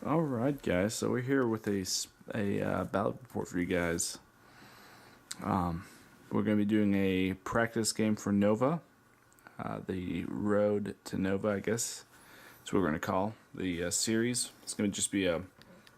Alright guys, so we're here with a ballot report for you guys. We're going to be doing a practice game for Nova. The Road to Nova, I guess. That's what we're going to call the series. It's going to just be a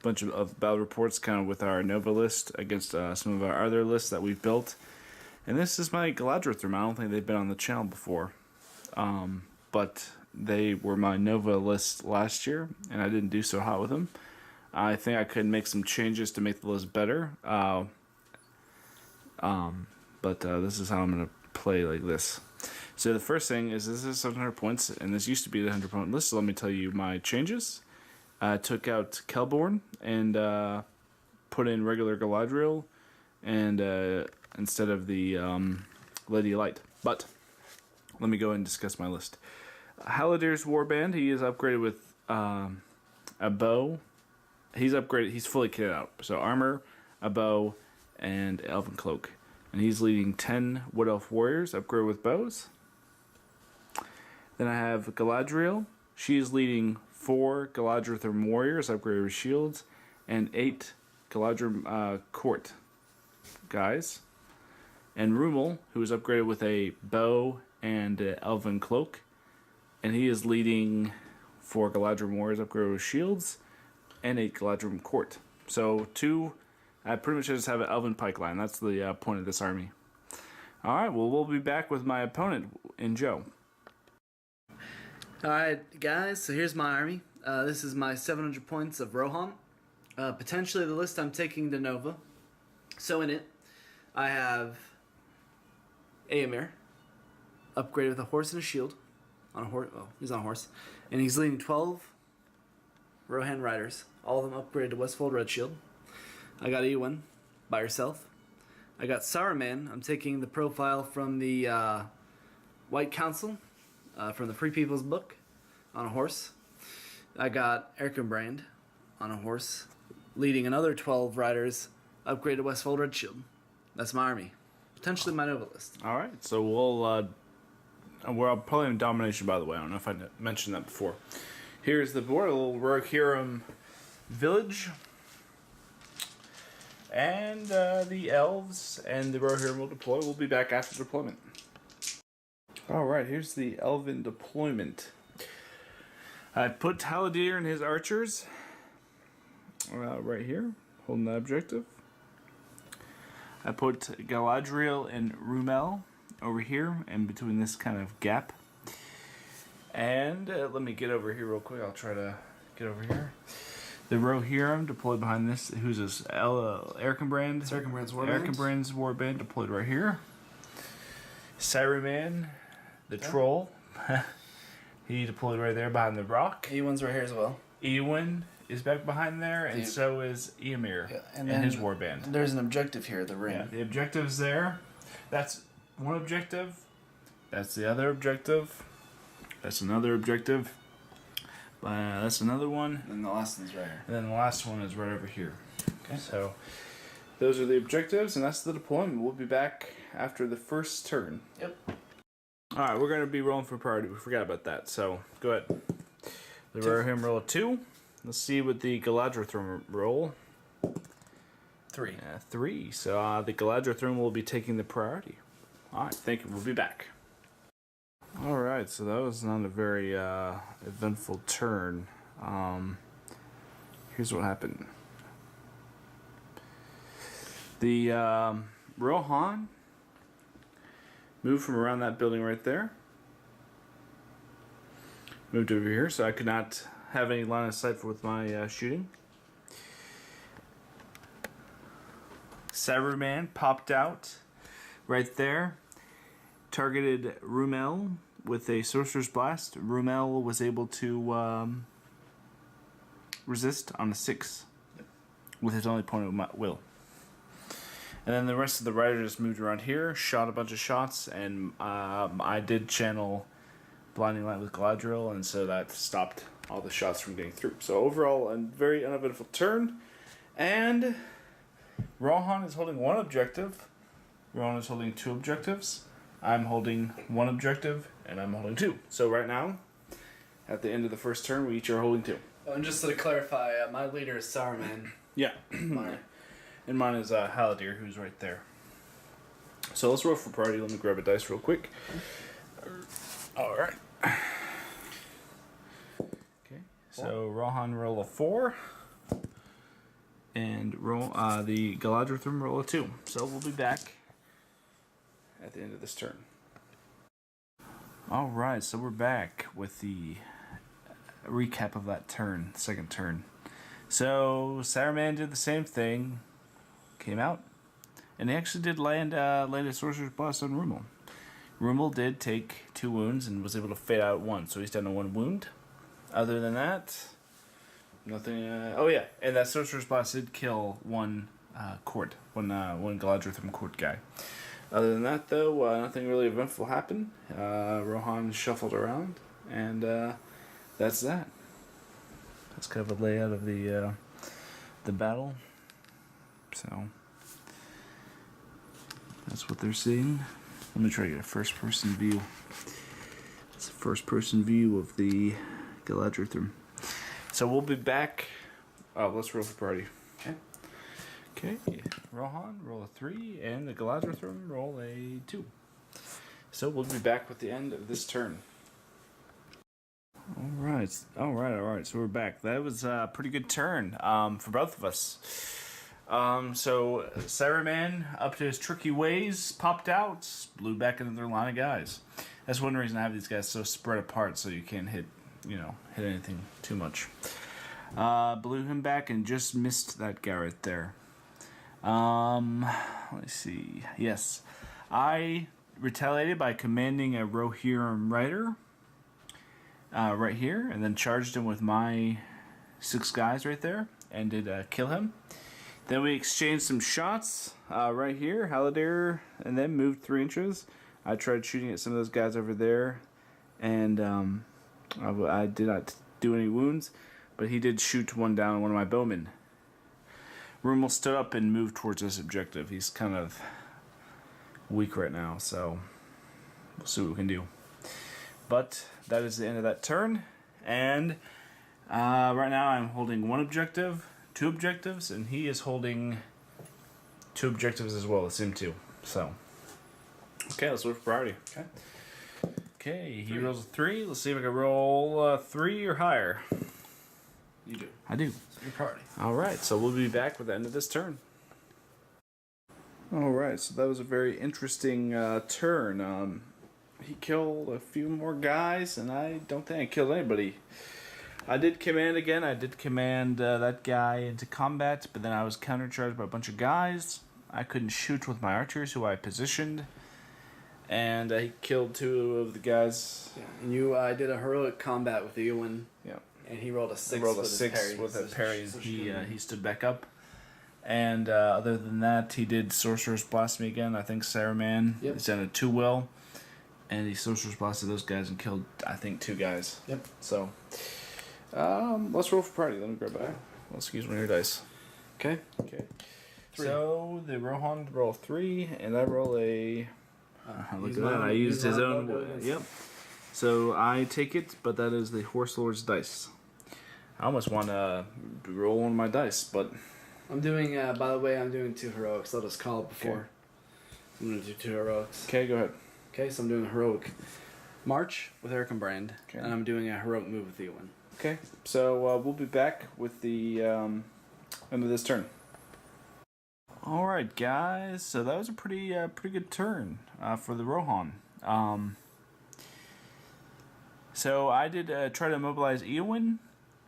bunch of ballot reports kind of with our Nova list against some of our other lists that we've built. And this is my Galadriel. I don't think they've been on the channel before. But they were my Nova list last year, and I didn't do so hot with them. I think I could make some changes to make the list better. But this is how I'm going to play like this. So the first thing is this is 700 points, and this used to be the 100 point list, so let me tell you my changes. I took out Kelborn and put in regular Galadriel and instead of the Lady Light. But let me go ahead and discuss my list. Haladir's Warband, he is upgraded with a bow. He's upgraded, he's fully kitted out. So armor, a bow, and elven cloak. And he's leading 10 Wood Elf warriors, upgraded with bows. Then I have Galadriel. She is leading 4 Galadriel warriors, upgraded with shields, and 8 Galadriel court guys. And Rumel, who is upgraded with a bow and elven cloak, and he is leading 4 Galadriel warriors, upgraded with shields, and 8 Galadriel court. So I pretty much just have an elven pike line. That's the point of this army. Alright, well, we'll be back with my opponent in Joe. Alright guys, so here's my army. This is my 700 points of Rohan. Potentially the list I'm taking to Nova. So in it, I have Aemir, upgraded with a horse and a shield. On a horse, oh, he's on a horse. And he's leading 12 Rohan riders. All of them upgraded to Westfold Red Shield. I got Eowyn by herself. I got Saruman. I'm taking the profile from the White Council, from the Free People's Book, on a horse. I got Erkenbrand on a horse, leading another 12 riders, upgraded to Westfold Red Shield. That's my army. Potentially my Nova list. Alright, so we're probably in Domination, by the way. I don't know if I mentioned that before. Here's the board, a little Rohirrim village. And the elves and the Rohirrim will deploy. We'll be back after deployment. Alright, here's the elven deployment. I put Haladir and his archers right here, holding that objective. I put Galadriel and Rumel over here, in between this kind of gap. And let me get over here real quick. I'll try to get over here. The Rohirrim deployed behind this. Who's this? Erkenbrand. It's Erkenbrand's Warband. Erkenbrand's Warband deployed right here. Saruman, the troll. He deployed right there behind the rock. Eowyn's right here as well. Eowyn is back behind there, and so is Aemir and his warband. There's an objective here, the ring. Yeah, the objective's there. That's one objective. That's the other objective. That's another objective. That's another one. And the last one's right here. And then the last one is right over here. Okay. So those are the objectives, and that's the deployment. We'll be back after the first turn. Yep. Alright, we're going to be rolling for priority. We forgot about that. So go ahead. The Rohirrim roll a 2. Let's see what the Galadriel roll. 3. 3. So the Galadriel will be taking the priority. Alright, thank you. We'll be back. Alright, so that was not a very eventful turn. Here's what happened. The Rohan moved from around that building right there. Moved over here, so I could not have any line of sight with my shooting. Saruman popped out right there. Targeted Rumel with a Sorcerer's Blast. Rumel was able to resist on a 6 with his only opponent will. And then the rest of the riders just moved around here, shot a bunch of shots, and I did channel Blinding Light with Galadriel, and so that stopped all the shots from getting through. So overall, a very uneventful turn, and Rohan is holding 1 objective. Rohan is holding 2 objectives. I'm holding 1 objective, and I'm holding 2. So right now, at the end of the first turn, we each are holding 2. Oh, and just to clarify, my leader is Saruman. Yeah. My And mine is Haladir, who's right there. So let's roll for priority. Let me grab a dice real quick. Alright. Okay. So Rohan roll a 4. And roll the Galadriel roll a 2. So we'll be back at the end of this turn. Alright, so we're back with the recap of that turn, second turn. So Saruman did the same thing, came out, and he actually did land a Sorcerer's Blast on Rummel. Rummel did take 2 wounds and was able to fade out 1, so he's down to 1 wound. Other than that, nothing. Oh yeah, and that Sorcerer's Blast did kill 1 court, one Galadriel court guy. Other than that, though, nothing really eventful happened. Rohan shuffled around, and that's that. That's kind of a layout of the battle. So that's what they're seeing. Let me try to get a first-person view. It's a first-person view of the Galadriel. So we'll be back. Let's roll for party. Okay. Rohan, roll a 3, and the Galadriel roll a 2. So we'll be back with the end of this turn. Alright. So we're back. That was a pretty good turn for both of us. So Saruman, up to his tricky ways, popped out, blew back into their line of guys. That's one reason I have these guys so spread apart, so you can't hit anything too much. Blew him back and just missed that guy right there. Let's see. Yes, I retaliated by commanding a Rohirrim rider right here, and then charged him with my 6 guys right there, and did kill him. Then we exchanged some shots right here, Haladir, and then moved 3 inches. I tried shooting at some of those guys over there, and I did not do any wounds, but he did shoot one down, one of my bowmen. Rummel stood up and moved towards this objective. He's kind of weak right now, so we'll see what we can do. But that is the end of that turn, and right now I'm holding 1 objective, 2 objectives, and he is holding 2 objectives as well, the same 2. So, okay, let's look for priority. Okay, he rolls a 3. Let's see if I can roll 3 or higher. You do. I do. So your priority. Alright, so we'll be back with the end of this turn. Alright, so that was a very interesting turn. He killed a few more guys, and I don't think I killed anybody. I did command again. I did command that guy into combat, but then I was countercharged by a bunch of guys. I couldn't shoot with my archers, who I positioned. And I killed 2 of the guys. Yeah, and you did a heroic combat with Eowyn. Yeah. And he rolled a 6. He rolled a 6 with a parry. He stood back up. And other than that, he did Sorcerer's Blast me again. I think Saruman. Yep. He's done a 2 will. And he Sorcerer's Blasted those guys and killed, I think, 2 guys. Yep. So, let's roll for party. Let me grab back. Let's use one of your dice. Okay. 3. 3. So, the Rohan roll 3, and I roll a... look at that. I used his own... Yep. So, I take it, but that is the Horse Lord's dice. I almost want to roll one of my dice, but... I'm doing, by the way, I'm doing 2 heroics. Let us call it before. Okay. I'm going to do 2 heroics. Okay, go ahead. Okay, so I'm doing a heroic march with Eric and Brand, Okay. and I'm doing a heroic move with Eowyn. Okay, so we'll be back with the end of this turn. All right, guys. So that was a pretty good turn for the Rohan. So I did try to mobilize Eowyn.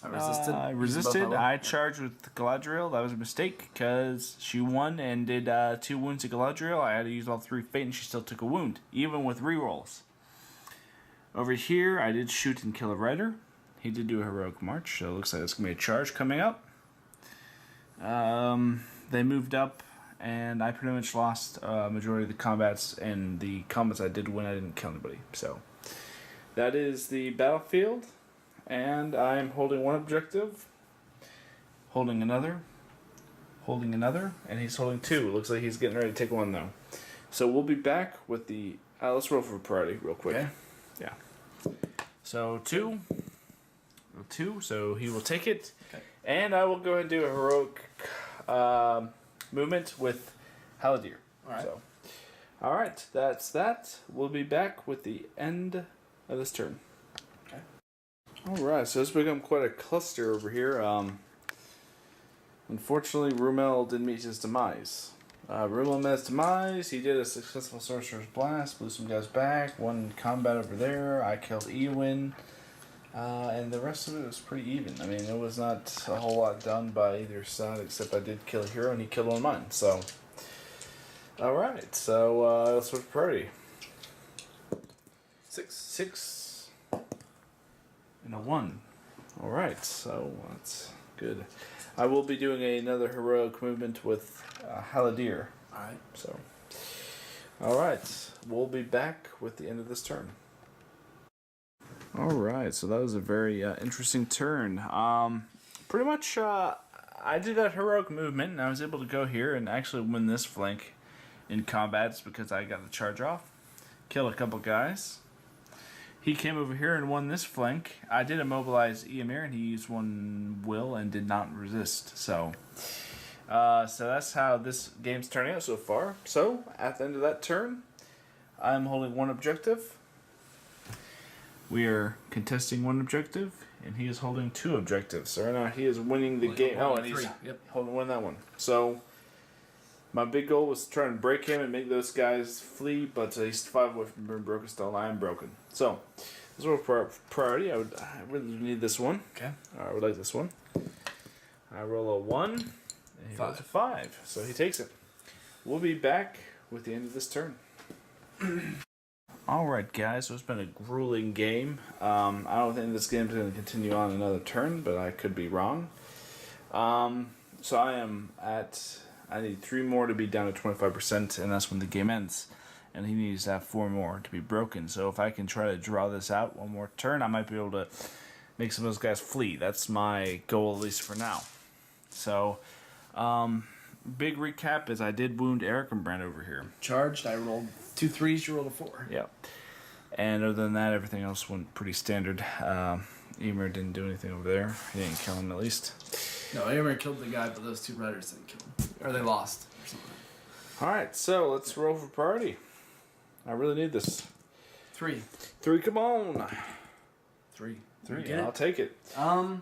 I resisted. Resisted. I charged with Galadriel. That was a mistake because she won and did 2 wounds to Galadriel. I had to use all 3 fate, and she still took a wound, even with rerolls. Over here, I did shoot and kill a rider. He did do a heroic march, so it looks like it's gonna be a charge coming up. They moved up, and I pretty much lost majority of the combats. And the combats I did win, I didn't kill anybody. So that is the battlefield. And I'm holding 1 objective, holding another, and he's holding 2. Looks like he's getting ready to take 1 though. So we'll be back with the... let's roll for priority real quick. Okay. Yeah. So 2, 2, so he will take it. Okay. And I will go ahead and do a heroic movement with Haldir. Alright. So, alright, that's that. We'll be back with the end of this turn. Okay. Alright, so it's become quite a cluster over here. Unfortunately, Rumel didn't meet his demise. Rumel met his demise. He did a successful Sorcerer's Blast, blew some guys back, won combat over there. I killed Eowyn. And the rest of it was pretty even. I mean, it was not a whole lot done by either side, except I did kill a hero and he killed one of mine. So, alright, so let's switch priority. 6 and a 1. Alright, so that's good. I will be doing another heroic movement with Haldir. Alright. So, alright, we'll be back with the end of this turn. Alright, so that was a very interesting turn. Pretty much, I did that heroic movement, and I was able to go here and actually win this flank in combat. It's because I got the charge off, killed a couple guys. He came over here and won this flank. I did immobilize Eomer, and he used one will and did not resist. So that's how this game's turning out so far. So, at the end of that turn, I'm holding one objective. We are contesting one objective, and he is holding 2 objectives. So right now he is winning the game. Oh, and he's holding that one. So my big goal was to try and break him and make those guys flee, but he's 5 away from being broken still. I am broken. So this is what priority. I really need this one. Okay. I would like this one. I roll a 1, and he rolls a 5. So he takes it. We'll be back with the end of this turn. Alright guys, so it's been a grueling game. I don't think this game's going to continue on another turn, but I could be wrong. So I need 3 more to be down to 25%, and that's when the game ends. And he needs to have 4 more to be broken. So if I can try to draw this out one more turn, I might be able to make some of those guys flee. That's my goal, at least for now. So, big recap is I did wound Erkenbrand over here. Charged, I rolled 2 3s, you rolled a 4. Yeah. And other than that, everything else went pretty standard. Eomer didn't do anything over there. He didn't kill him, at least. No, Eomer killed the guy, but those 2 riders didn't kill him. Or they lost, or something. Alright, so let's roll for priority. I really need this. 3. 3, come on! 3. 3, I'll take it. I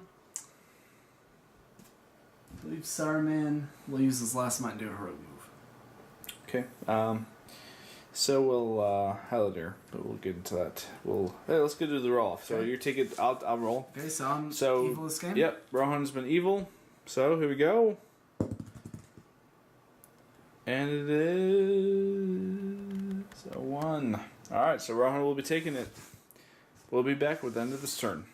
believe Saruman will use his last might and do a heroic move. Okay. So will Haldir, but we'll get into that. Let's go do the roll off. So Okay. you're taking, I'll roll. Okay, so I'm So, evil this game? Yep, Rohan's been evil. So here we go. And it is a 1. Alright, so Rohan will be taking it. We'll be back with the end of this turn.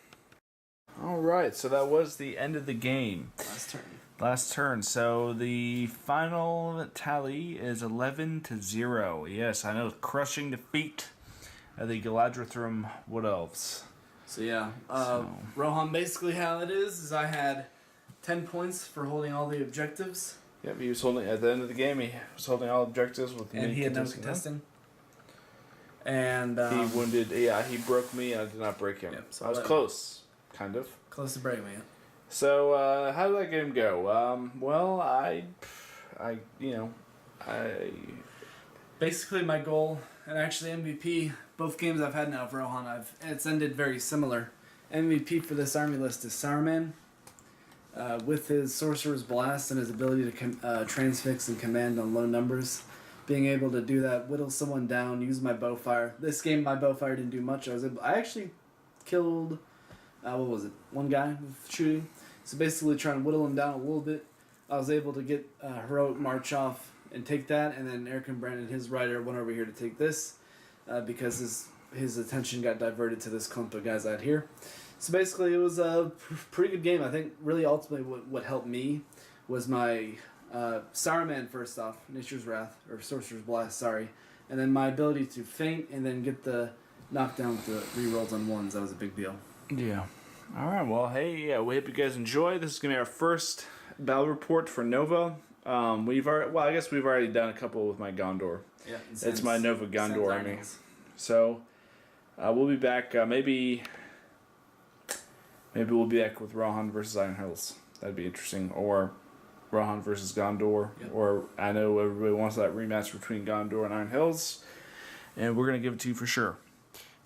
Alright, so that was the end of the game. Last turn. So the final tally is 11-0. Yes, I know, crushing defeat of the Galadriel Wood Elves. So yeah, Rohan, basically how it is I had 10 points for holding all the objectives. Yep, he was holding, at the end of the game, he was holding all objectives with me. And he had no contesting. And he wounded, he broke me, and I did not break him. Yep, so I was close, kind of. Close to breaking me. So, how did that game go? Well, I basically my goal, and actually MVP, both games I've had now of Rohan, it's ended very similar. MVP for this army list is Saruman, with his Sorcerer's Blast and his ability to transfix and command on low numbers. Being able to do that, whittle someone down, use my bowfire. This game, my bowfire didn't do much. I actually killed, one guy with shooting. So basically trying to whittle him down a little bit. I was able to get heroic march off and take that, and then Erkenbrand and his rider went over here to take this because his attention got diverted to this clump of guys out here. So basically it was a pretty good game. I think really ultimately what helped me was my Saruman first off, Nature's Wrath, or Sorcerer's Blast, sorry, and then my ability to feint and then get the knockdown with the rerolls on 1s. That was a big deal. Yeah. All right. Well, hey, we hope you guys enjoy. This is gonna be our first battle report for Nova. We've already done a couple with my Gondor. Yeah. It's my Nova Gondor army. So we'll be back maybe Maybe we'll be back with Rohan versus Iron Hills. That'd be interesting. Or Rohan versus Gondor. Yep. Or I know everybody wants that rematch between Gondor and Iron Hills. And we're going to give it to you for sure.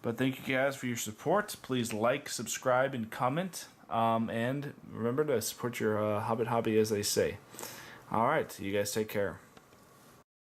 But thank you guys for your support. Please like, subscribe, and comment. And remember to support your Hobbit hobby, as they say. All right. You guys take care.